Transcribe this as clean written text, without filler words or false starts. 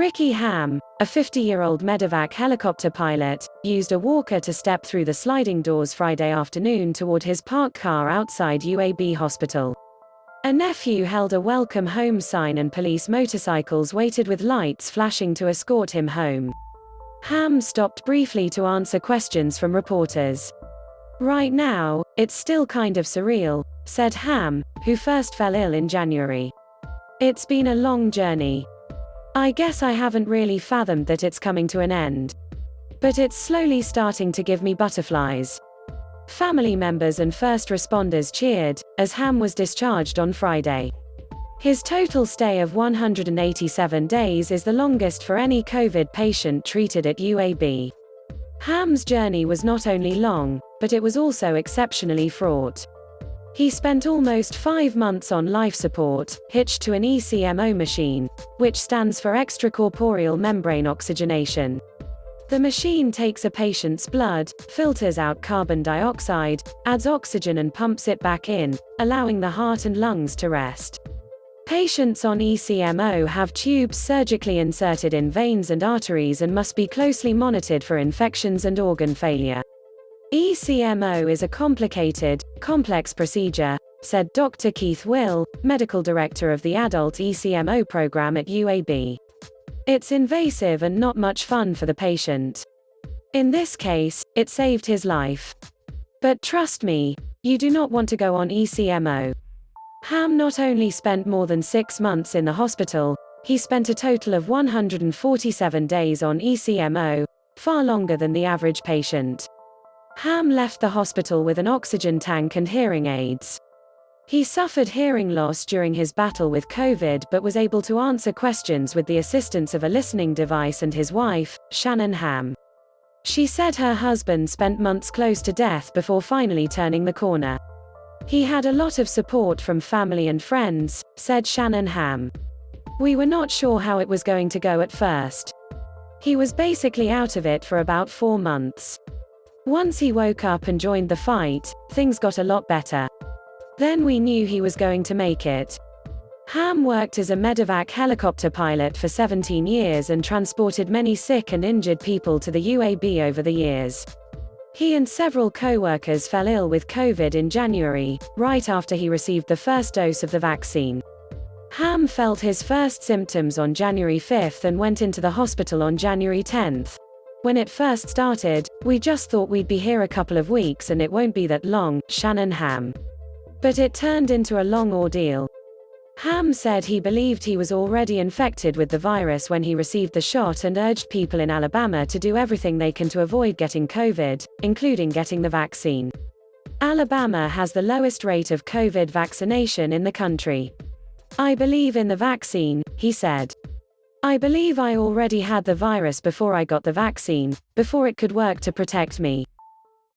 Ricky Hamm, a 50-year-old medevac helicopter pilot, used a walker to step through the sliding doors Friday afternoon toward his parked car outside UAB Hospital. A nephew held a welcome home sign and police motorcycles waited with lights flashing to escort him home. Hamm stopped briefly to answer questions from reporters. "Right now, it's still kind of surreal," said Hamm, who first fell ill in January. "It's been a long journey. I guess I haven't really fathomed that it's coming to an end. But it's slowly starting to give me butterflies." Family members and first responders cheered, as Hamm was discharged on Friday. His total stay of 187 days is the longest for any COVID patient treated at UAB. Hamm's journey was not only long, but it was also exceptionally fraught. He spent almost 5 months on life support, hitched to an ECMO machine, which stands for extracorporeal membrane oxygenation. The machine takes a patient's blood, filters out carbon dioxide, adds oxygen and pumps it back in, allowing the heart and lungs to rest. Patients on ECMO have tubes surgically inserted in veins and arteries and must be closely monitored for infections and organ failure. ECMO is a complicated, complex procedure, said Dr. Keith Wille, medical director of the adult ECMO program at UAB. "It's invasive and not much fun for the patient. In this case, it saved his life. But trust me, you do not want to go on ECMO." Hamm not only spent more than 6 months in the hospital, he spent a total of 147 days on ECMO, far longer than the average patient. Hamm left the hospital with an oxygen tank and hearing aids. He suffered hearing loss during his battle with COVID but was able to answer questions with the assistance of a listening device and his wife, Shannon Hamm. She said her husband spent months close to death before finally turning the corner. "He had a lot of support from family and friends," said Shannon Hamm. "We were not sure how it was going to go at first. He was basically out of it for about 4 months. Once he woke up and joined the fight, things got a lot better. Then we knew he was going to make it." Hamm worked as a medevac helicopter pilot for 17 years and transported many sick and injured people to the UAB over the years. He and several coworkers fell ill with COVID in January, right after he received the first dose of the vaccine. Hamm felt his first symptoms on January 5 and went into the hospital on January 10. "When it first started, we just thought we'd be here a couple of weeks and it won't be that long," Shannon Hamm. "But it turned into a long ordeal." Hamm said he believed he was already infected with the virus when he received the shot and urged people in Alabama to do everything they can to avoid getting COVID, including getting the vaccine. Alabama has the lowest rate of COVID vaccination in the country. "I believe in the vaccine," he said. "I believe I already had the virus before I got the vaccine, before it could work to protect me."